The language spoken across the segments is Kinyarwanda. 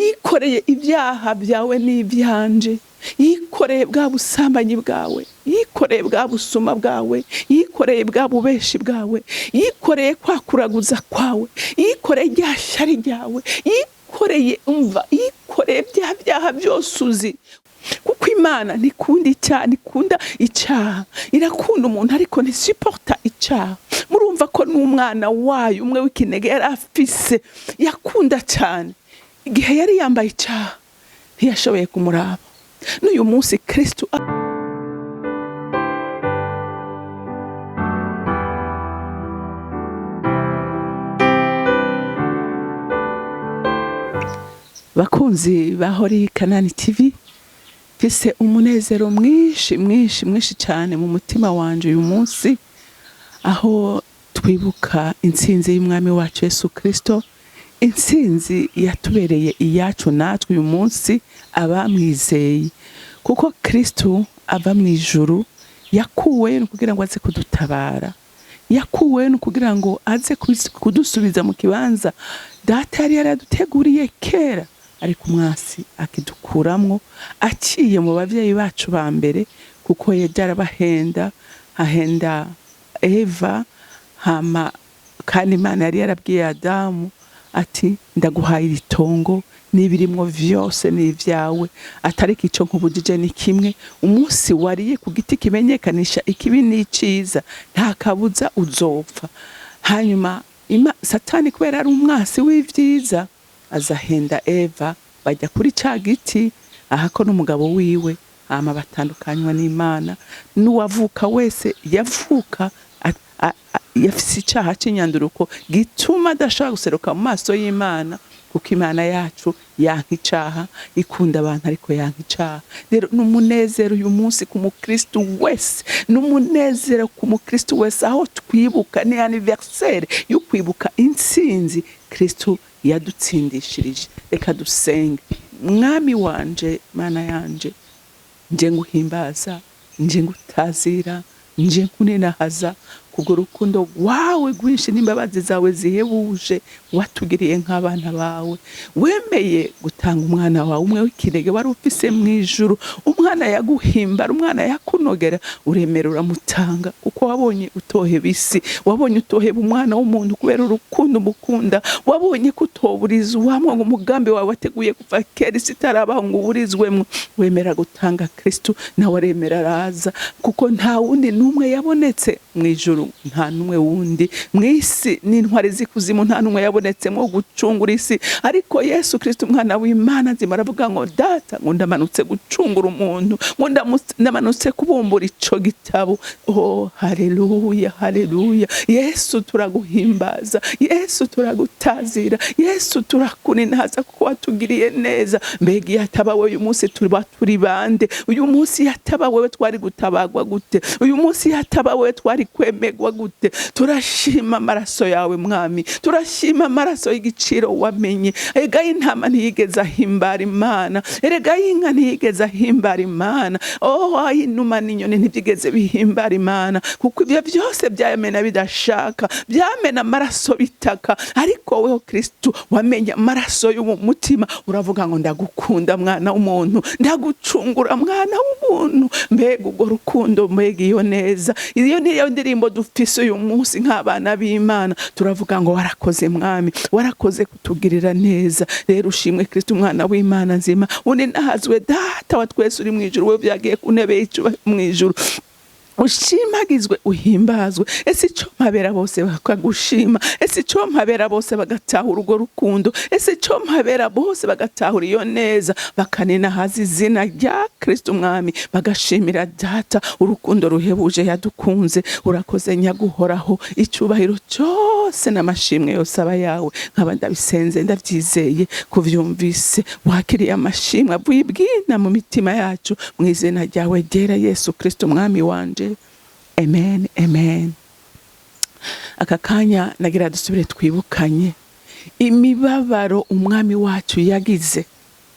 yikoreye ibyaha byawe n'ibyanje, yikoreye bwa busambanyi bwawe, yikoreye bwa busuma bwawe, yikoreye bwa bubeshi bwawe, yikoreye kwakuraguza kwawe, yikoreye rya shari ryawe, yikoreye yikoreye bya byaha byose uzi. Kuko Imana ntikunda icyaha, irakunda umuntu ariko ntisuporta icyaha. Murumva ko n'umwana wayo umwe w'ikinege yari afise yakunda cyane, igihe yari yambaye icyaha ntiyashoboye kumuraba. N'uyu munsi Kristo bakunzi bahori CANAAN TV, fise umunezero mwinshi cyane mu mutima wanje uyu munsi, aho twibuka intsinzi y'umwami wacu Yesu Kristo, intsinzi yatubereye iyacu natwe uyu munsi abamwizeye. Kuko Kristo ava mu ijuru, yakuwe no kugira ngo aze kudutabara, yakuwe no kugira ngo aze kudusubiza mu kibanza Data yari yaraduteguriye kera, ariko umwasi akidukuramwo aciye mu bavyeyi bacu ba mbere, kuko yarabahenda, ahenda Eva, hama kandi Imana yari yarabwiye Adamu ati ndaguhaye iritongo n'ibirimwo vyose n'ivyawe, atariko ico nkubujije ni kimwe, umunsi wariye ku giti kimenyekanisha ikibi n'iciza nta kabuza uzopfa. Hanyuma Satani kubera ari umwasi w'ivyiza, azahenda Eva, bajya kuri ca giti, ahako n'umugabo wiwe, hama batandukanywa n'Imana. N'uwavuka wese yavuka yafise icaha c'inyanduruko gituma adashobora guseruka mu maso y'Imana, kuko Imana yacu yanka icaha, ikunda abantu ariko yanka icaha. Rero n'umunezero uyu munsi ku mukristo wese, n'umunezero ku mukristo wese, aho twibuka ni anniversaire yo kwibuka intsinzi Kristo yadutsindishirije. Reka dusenge. Mwami wanje, Mana yanje, nje nguhimbaza, nje ngutazira, nje nkunenahaza kubwo rukundo wawe rwinshi n'imbabazi zawe zihebuje watugiriye nk'abana bawe. Wemeye gutanga umwana wawe umwe w'ikinege wari ufise mu ijuru, umwana yaguhimbara, umwana yakunogera, uremera uramutanga, kuko wabonye utoheba isi, wabonye utoheba umwana w'umuntu kubera urukundo umukunda, wabonye ko utoburiza uwamwe ngo umugambi wawe wateguye kuva kera isi itarabaho ngo uburizwemwo. Wemera gutanga Kristo, nawe aremera araza, kuko nta wundi n'umwe yabonetse mu ijuru, nta numwe wundi mwisi n'intwari zikuzimu, nta numwe yabonetsemo gucungura isi, ariko Yesu Kristo umwana w'Imana nzima aravuga ngo Data, ngo ndamanutse gucungura umuntu, ngo ndamanutse kubumbura ico gitabo. Oh, haleluya, haleluya. Yesu turaguhimbaza, Yesu turagutazira, Yesu turakuninaza kuko watugiriye neza. Mbega yataba wewe uyu munsi turi bande? Uyu munsi yataba wewe twari gutabagwa gute? Uyu munsi yataba wewe twari kwemegwa gute? Turashima amaraso yawe Mwami, turashima amaraso y'igiciro wamenye. Erega intama ntiyigeze ahimbara Imana, erega inka ntiyigeze ahimbara Imana, oh inuma n'inyoni ntibyigeze bihimbara Imana, kuko ibyo byose byamena bidashaka, byamena amaraso bitaka, ariko weho Kristo wamenye amaraso y'umutima, uravuga ngo ndagukunda mwana w'umuntu, ndagucungura mwana w'umuntu. Mbega urwo rukundo, mbega iyo neza, iyo niyo ndirimbo dufise uyu munsi nk'abana b'Imana, turavuga ngo warakoze Mwami, warakoze kutugirira neza. Rero ushimwe Kristo umwana w'Imana nzima, uninahazwe Data wa twese uri mu ijuru, we byagiye ku ntebe y'icubahiro mu ijuru, ushimagizwe uhimbazwe. Ese ico mpabera bose bakagushima, ese ico mpabera bose bagatahura urwo rukundo, ese ico mpabera bose bagatahura iyo neza, bakaninahaza izina rya Kristo Mwami, bagashimira Data urukundo ruhebuje yadukunze. Urakoze nyaguhoraho, icubahiro cyose n'amashimwe yose aba yawe. Nkaba ndabisenze ndabyizeye, kuvyumvise wakiriye amashimwe avuye bwina mu mitima yacu, mu izina ryawe ryera Yesu Kristo Mwami wanje. Amen, amen. Aka kanya nagira dusubire twibukanye imibabaro umwami wacu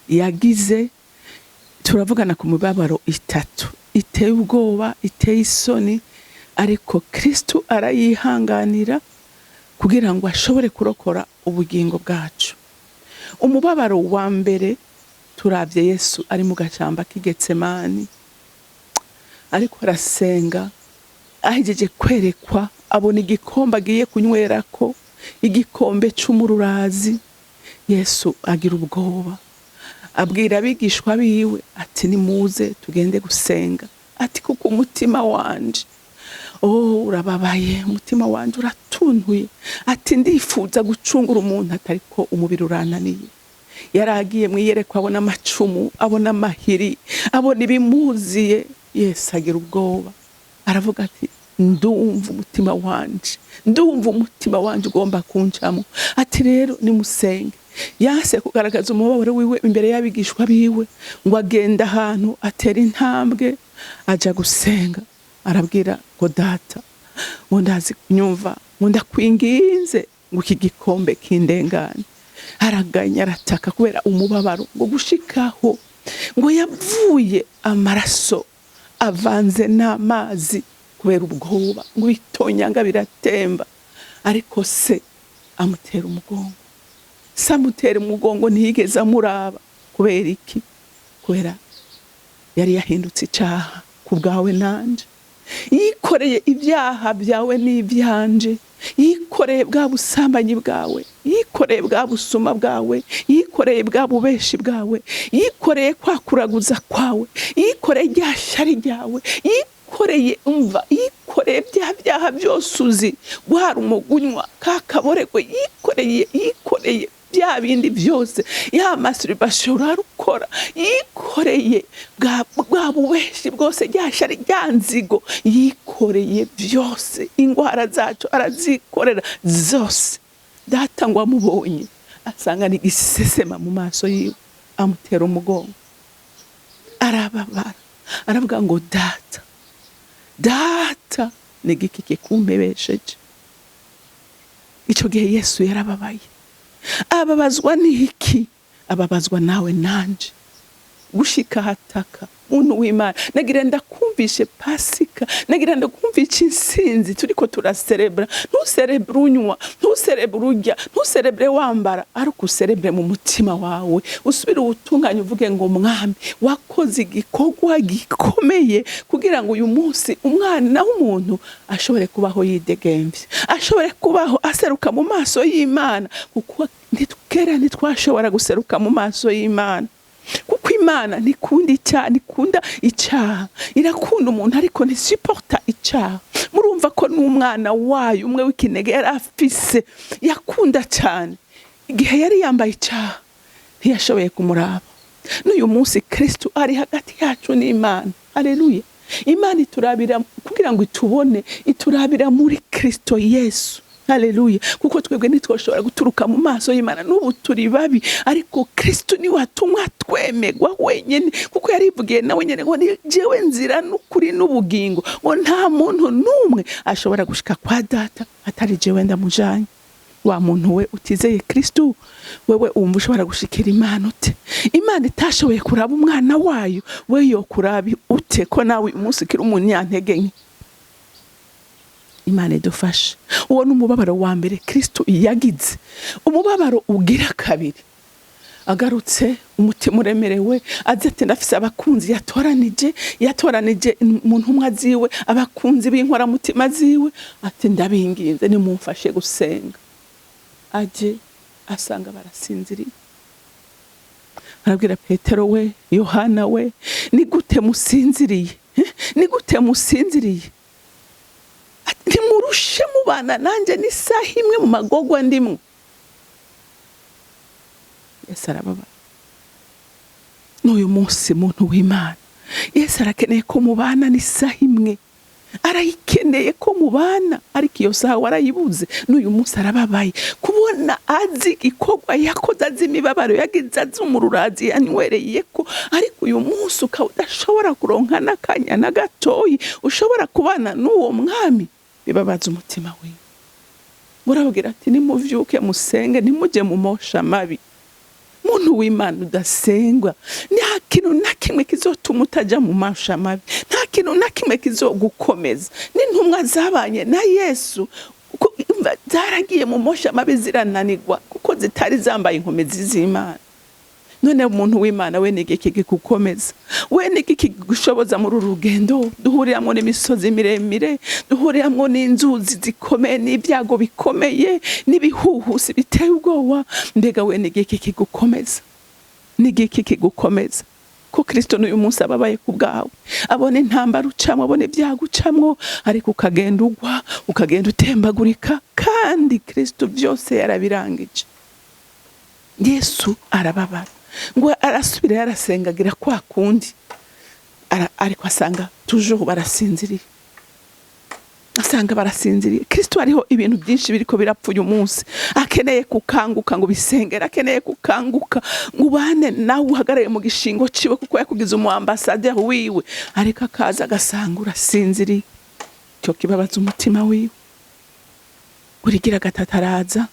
yagize. Turavugana ku mibabaro itatu, iteye ubwoba, iteye isoni, ariko Kristo arayihanganira kugira ngo ashobore kurokora ubugingo bwacu. umubabaro wa mbere turavye Yesu ari mu gashamba k'Igetsemani ariko arasenga, ahejeje kwerekwa abona igikombe agiye kunywerako, igikombe c'umururazi. Yesu agira ubwoba, abwira abigishwa biwe ati nimuze tugende gusenga, ati kuko umutima wanje urababaye, umutima wanje uratuntuye, ati ndifuza gucungura umuntu atariko umubiri urananiye. Yaragiye mwiyerekwa abona amacumu, abona amahiri, abona ibimuziye. Yesu agira ubwoba, aravuga ati ndumva umutima wanje ugomba kuncamo, ati rero nimusenge. Yase kugaragaza umubabaro wiwe imbere y'abigishwa biwe, ngo agenda ahantu atera intambwe aja gusenga. Arabwira ngo data, ngo ndazi kunyumva, ngo ndakwinginze ngo iki gikombe kindengane. Araganya arataka kubera umubabaro, ngo gushikaho ngo yavuye amaraso avanze n'amazi kubera ubwoba, ngo bitonyanga biratemba. Ariko se amutera umugongo, samutera umugongo, ntiyigeze amuraba. Kubera iki? Kubera yari yahindutse icaha kubwawe nanje, yikoreye ibyaha byawe n'ibyanje, yikoreye bwa busambanyi bwawe, yikoreye bwa busuma bwawe, yikoreye bwa bubeshi bwawe, yikoreye kwakuraguza kwawe, yikoreye rya shari ryawe, yikoreye yikoreye bya byaha byose uzi, guhara umugunywa kakaboregwe, yikoreye bya bindi byose, ya masturbation urarukora, yikoreye bwa bubeshi bwose, rya shari rya nzigo, yikoreye byose, ingwara zacu arazikorera zose. Data ngo amubonye asanga ni gisesema mu maso yiwe, amutera umugongo, arababara, aravuga ngo data ni gikike kumpebesheje. Ico gihe Yesu yarababaye, ababazwa n'iki? Ababazwa nawe nanje, gushika hataka. Muntu w'Imana, nagira ndakumvishe Pasika, nagira ndakumvishe insinzi turiko turaserebra. Ntuserebre unywa, ntuserebre urya, ntuserebre wambara, ariko userebre mu mutima wawe, usubire ubutunganye uvuge ngo mwami wakoze igikorwa gikomeye kugira ngo uyu munsi umwana w'umuntu ashobore kubaho yidegemvye, ashobore kubaho aseruka mu maso y'Imana, kuko ntitwashobora guseruka mu maso y'Imana. Kuko Imana nikunda icyaha, irakunda umuntu ariko ntisuporta icyaha. Murumva ko n'umwana wayo umwe w'ikinege yari afise, yakunda cyane. Igihe yari yambaye icyaha ntiyashoboye kumuraba. N'uyu munsi Kristo ari hagati yacu n'Imana. Haleluya. Imana iturabira kugira ngo itubone, iturabira muri Kristo Yesu. Haleluya. Kuko twebwe ntitwoshobora guturuka mu maso y'Imana, n'ubu turi babi, ariko Kristo ni watumwa twemegwa wenyene, kuko yarivugiye nawe nyene ngo jewe nzira n'ukuri n'ubugingo, ngo nta muntu n'umwe ashobora gushika kwa data atari jewe ndamujanye. Wa muntu we utizeye Kristo, wewe umva ushobora gushikira Imana ute? Imana itashoboye kuraba umwana wayo, we yo kurabi ute ko nawe umunsi kiri umunyantege nke? Imana idufashe. Uwo n'umubabaro wa mbere Kristo yagize. Umubabaro ugira kabiri, agarutse umutima uremerewe, azi ati ndafise abakunzi yatoranije mu ntumwa ziwe, abakunzi b'inkora mutima ziwe, ati ndabinginze nimumfashe gusenga. Aje asanga barasinziriye, arabwira Petero we, Yohana we, ni gute musinziriye? Ni gute musinziriye? Ntimurushe mubana nanje n'isaha imwe mu magogwa ndimwe. Yesu arababara. N'uyu munsi muntu w'Imana, Yesu arakeneye ko mubana n'isaha imwe, arayikeneye ko mubana, ariko iyo saha warayibuze. N'uyu munsi arababaye kubona azi igikorwa yakoze, azi imibabaro yagize, azi umururazi yanywereyeko, ariko uyu munsi ukaba udashobora kuronka n'akanya na gatoyi ushobora kubana n'uwo mwami. Bibabaza umutima wiwe. Murabwira ati nimuvyuke musenge, nimuje mu mosha mabi. Muntu w'Imana udasengwa, nta kintu na kimwe kizotuma utaja mu mosha mabi, nta kintu na kimwe kizogukomeza. N'intumwa zabanye na Yesu zaragiye mu mosha mabi zirananirwa kuko zitari zambaye inkomezi z'Imana. None umuntu w'Imana we nigiki gukomeza, we nigiki gushoboza muri urugendo duhuriramwo n'imisozi miremire, duhuriramwo n'inzuzi zikomeye n'ibyago bikomeye n'ibihuhusi biteye ubwoba. Mbega we nigiki gukomeza, nigiki gukomeza ko Kristo n'uyu munsi ababaye ku bwawe, abone intambara ucamwo, abone ibyago ucamwo, ariko ukagenda ugwa, ukagenda utembagurika, kandi Kristo byose yarabirangije. Yesu arababara ngo arasubira yarasengagira kwa kundi, ariko asanga toujours barasinziriye, asanga barasinziriye. Kristo hariho ibintu byinshi biriko birapfa uyu munsi, akeneye kukanguka ngo bisengera, akeneye kukanguka ngo ubane nawe uhagarare mu gishingo ciwe, kuko yakugize umu ambassadeur wiwe, ariko akaza agasanga urasinziriye. Cyo kibabaza umutima wiwe. Urigira gatataraza,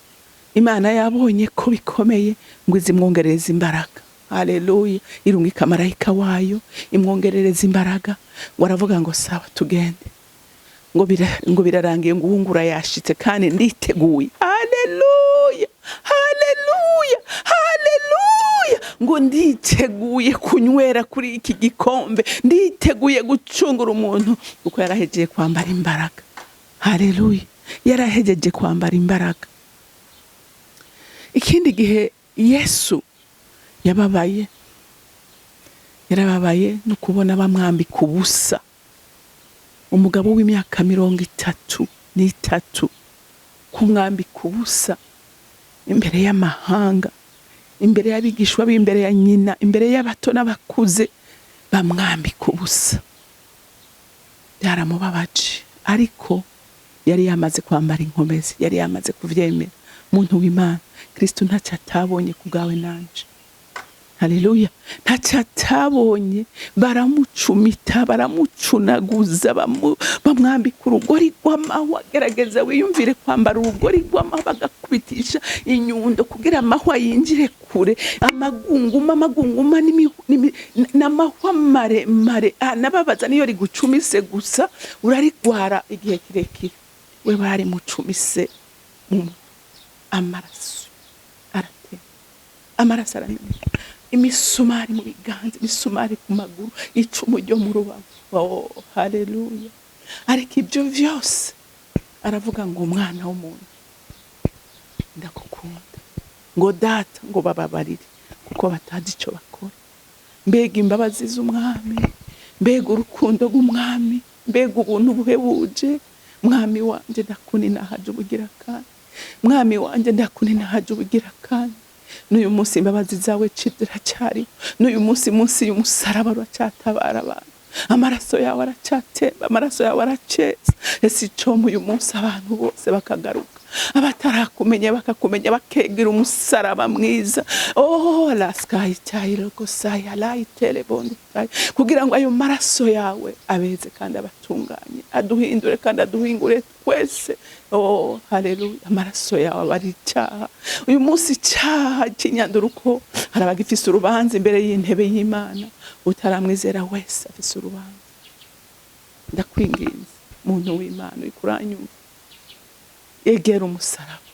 Imana yabonye ko bikomeye ngo izimwongerereza imbaraga. Haleluya. Irungika marayika wayo imwongerereza imbaraga, waravuga ngo sawa tugende, ngo birarangiye, ngo uwungura yashitse kandi nditeguye. Haleluya, haleluya, haleluya. Ngo nditeguye kunywera kuri iki gikombe, nditeguye gucungura umuntu, kuko yarahejeje kwambara imbaraga. Haleluya, yarahejeje kwambara imbaraga. Ikindi gihe Yesu yarababaye no kubona bamwambika ubusa. Umugabo w'imyaka 33 kumwambika ubusa imbere y'amahanga, imbere y'abigishwa b'imbere ya nyina, imbere y'abato n'abakuze, bamwambika ubusa. Byaramubabaje, ariko yari yamaze kwambara inkomezi, yari yamaze kuvyemera. Muntu w'Imana, Kristo ntacyo atabonye ku bwawe nanje. Haleluya. Ntacyo atabonye, baramucumita, baramucunaguza, bamwambika urugori rw'amahwa. Gerageza wiyumvire kwambara urugori rw'amahwa, bagakubitisha inyundo kugira amahwa yinjire kure, amagunguma n'amahwa maremare. Nababaza niyo rigucumise gusa urarigwara igihe kirekire. We bari mucumise amaraso aratema, amaraso arameneka, imisumari mu biganza, imisumari ku maguru, icumu ryo mu rubavu. Oh, haleluya. Ariko ibyo byose aravuga ngo umwana w'umuntu ndakukunda, ngo data ngo bababarire kuko batazi icyo bakora. Mbega imbabazi z'umwami, mbega urukundo rw'umwami, mbega ubuntu buhebuje. Mwami wanje ndakuninahaje ubugira kandi, mwami wanje ndakuninahaje ubugira kandi. N'uyu munsi imbabazi zawe ziracyari, n'uyu munsi y'umusaraba uracyatabara abantu. Amaraso yawe aracyatemba, amaraso yawe araceza. Ese icomo uyu munsi abantu bose bakagaruka, abatarakumenya bakakumenya, bakegera umusaraba mwiza. Oh, la sky child ko saya light bondi, kugira ngo ayo maraso yawe abeze kandi abatunganye, aduhindure kandi aduhingure twese. Oh, haleluya. Amaraso yawe bari cyaha uyu munsi, cyaha kinyanduruko. Harabagifise urubanza imbere y'intebe y'Imana, utaramwizera wese afise urubanza. Ndakwinginze muntu w'Imana ikuranyumva, egera umusaraba,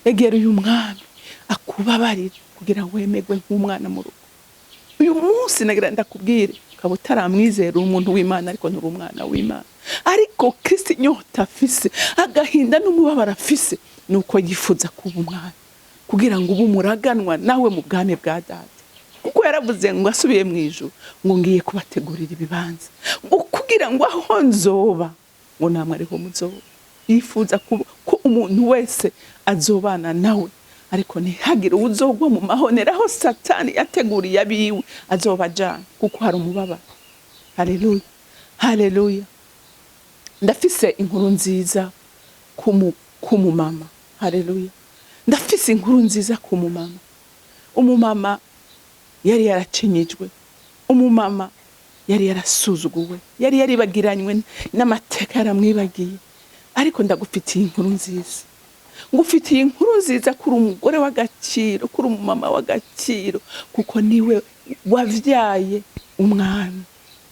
egera uyu mwami akubabarira kugira ngo wemegwe nk'umwana mu rugo. Uyu munsi nagira ndakubwire, ukaba utaramwizera umuntu w'Imana, ariko nturi umwana w'Imana. Ariko Kristo inyota afise, agahinda n'umubabaro afise, nuko yifuza kuba umwana, kugira ngo ube umuraganwa nawe mu bwami bwa data. Kuko yaravuze ngo asubiye mu ijuru ngo ngiye kubategurira ibibanza, ngo kugira ngo aho nzoba ngo namwe ariho muzoba. Yifuza ko umuntu wese azobana nawe, ariko ntihagire uzogwa mu mahonera aho Satani yateguriye abiwe azobajana, kuko hari umubabaro. Haleluya, haleluya. Ndafise inkuru nziza kumumama. Haleluya. Ndafise inkuru nziza kumumama. Umumama yari yaracinyijwe, umumama yari yarasuzuguwe, yari yaribagiranywe n'amateka yaramwibagiye. Ariko ndagufitiye inkuru nziza, ngufitiye inkuru nziza kuri umugore w'agaciro, kuri umumama w'agaciro, kuko niwe wavyaye umwami.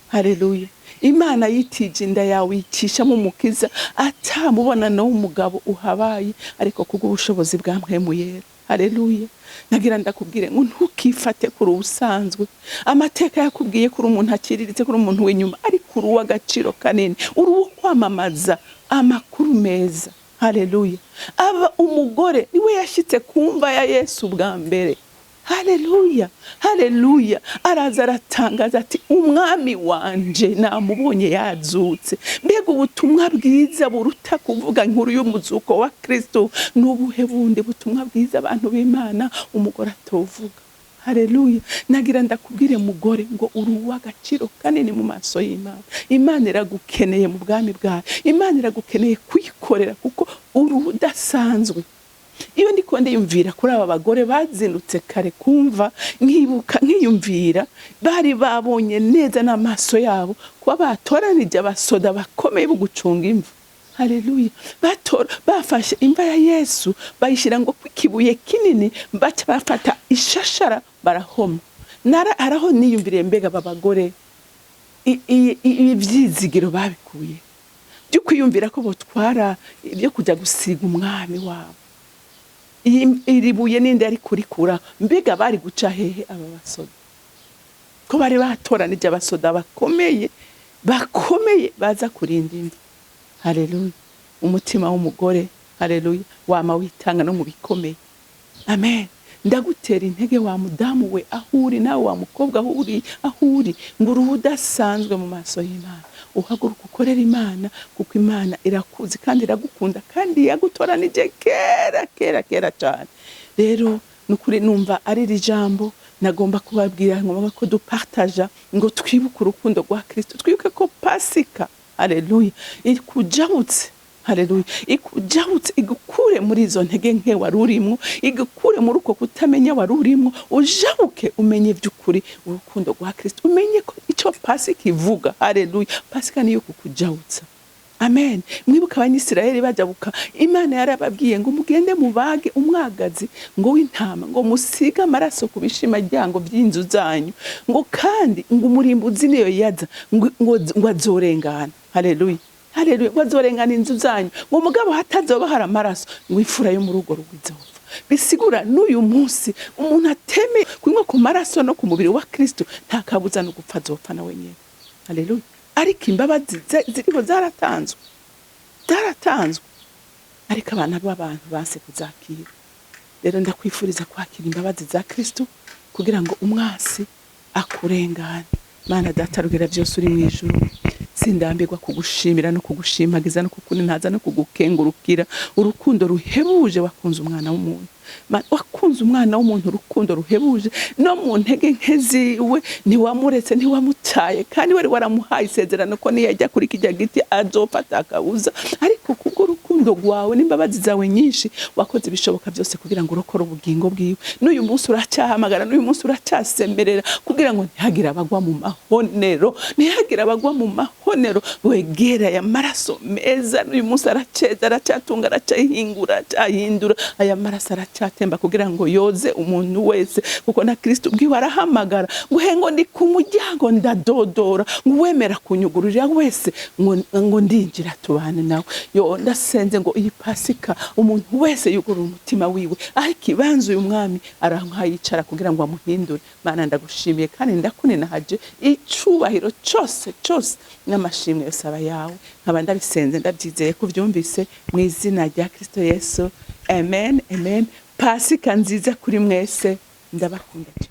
Haleluya. Imana yitije inda yawe icisha mu mukiza atamubonano w'umugabo uhabaye, ariko kubw'ubushobozi bwa mpwemu yera. Haleluya. Nagira ndakubwire ngo ntukifate kuri ubusanzwe. Amateka yakubwiye kuri umuntu akiriritse, kuri umuntu w'inyuma, ariko uri uw'agaciro kanini, uri uwo kwamamaza amakuru meza. Haleluya. Aba umugore niwe yashitse kumva ya Yesu bwa mbere. Haleluya, haleluya. Araza aratangaza ati umwami wanje namubonye yazutse. Mbega ubutumwa bwiza buruta kuvuga inkuru y'umuzuko wa Kristo. N'ubuhe bundi butumwa bwiza abantu b'Imana umugore atovuga. Haleluya. Nagira ndakubwire mugore ngo uri uw'agaciro kanini mu maso y'Imana. Imana iragukeneye mu bwami bwayo. Imana iragukeneye kwikorera kuko uri udasanzwe. Iyo ndiko ndiyumvira kuri aba bagore bazindutse kare kumva, nkibuka nkiyumvira bari babonye neza n'amaso yabo kuba batoranije abasoda bakomeye bo gucunga imva. Haleluya. Bafashe imva ya Yesu bayishira ngo kwikibuye kinini, baca bafata ishashara barahoma. Araho niyumvire mbega aba bagore ibyizigiro babikuye byo kwiyumvira ko botwara ibyo kujya gusiga umwami wabo. Iribuye ninde ari kurikura, mbega bari guca hehe aba basoda ko bari batoranije abasoda bakomeye baza kurinda imva. Haleluya. Umutima w'umugore, haleluya, wama witanga no mu bikomeye. Amen. Ndagutera intege wa mudamu we ahuri, nawe wa mukobwa ahuri, ngo uruhu udasanzwe mu maso y'Imana. Uhaguruka ukorera Imana kuko Imana irakuzi kandi iragukunda kandi yagutoranije kera cyane. Rero nukuri numva ari rijambo nagomba kubabwira, ngomba ko dupartaja ngo twibuke urukundo rwa Kristo. Twibuke ko Pasika, haleluya, ikujabutse. Haleluya. Ikujabutse igukure muri izo ntege nke warurimo, igukure muri uko kutamenya warurimo, ujabuke umenye by'ukuri urukundo rwa Kristo. Umenye ko icyo Pasika ivuga. Haleluya. Pasika niyo kukujabutsa. Amen. Mwibuka abanyisirayeli bajabuka, Imana yarababwiye ngo mugende mubage umwagazi ngo w'intama, ngo musiga amaraso ku bishimajyango by'inzu zanyu, ngo kandi ngo umurimbuzi niyo yaza ngo azorengana. Haleluya. Haleluya. Bazorengana inzu zanyu, ngo mugabo hatazoba hari amaraso, ngo imfura yo mu rugo rw'izopfa. Bisigura n'uyu munsi umuntu ateme kunywa ku maraso no ku mubiri wa Kristo nta kabuza no gupfa azopfa nawe nyene. Haleluya. Ariko imbabazi ziriho zaratanzwe, ariko abana b'abantu base kuzakira. Rero ndakwifuriza kwakira imbabazi za Kristo kugira ngo umwasi akurengane. Mana data rugira byose uri mu ijuru, sindambirwa kugushimira no kugushimagiza no kukuninaza no kugukengurukira urukundo ruhebuje wakunze umwana w'umuntu. Wakunze umwana w'umuntu urukundo ruhebuje, no mu ntege nke ziwe ntiwamuretse ntiwamutaye, kandi wari waramuhaye isezerano ko niyajya kuri kijya giti azopata akabuza. Ariko kubwo urukundo rwawe n'imbabazi zawe nyinshi wakoze ibishoboka byose kugira ngo urokore ubugingo bwiwe. N'uyu munsi uracyahamagara, n'uyu munsi uracyasemerera kugira ngo ntihagire abagwa mu mahonero, ntihagire abagwa mu mahonero. Wegera ya maraso meza, n'uyu munsi araceza, aracyatunga, aracyahingura, cyahindura aya maraso aratemba kugira ngo yoze umuntu wese, kuko na Kristo ubwiwe arahamagara ngo ndi ku muryango ndadodora, ngo wemera kunyugururira wese ngo ndinjira tubane nawe. Yo ndasenze ngo iyi Pasika umuntu wese yugurura umutima wiwe, aho kibanza uyu mwami arankayicara kugira ngo amuhindure. Mana ndagushimiye kandi ndakuninahaje icubahiro cyose n'amashimwe yose aba yawe. Nkaba ndabisenze ndabyizeye ko byumvise mu izina rya Kristo Yesu. Amen, amen. Pasika nziza kuri mwese, ndabakunda cyane.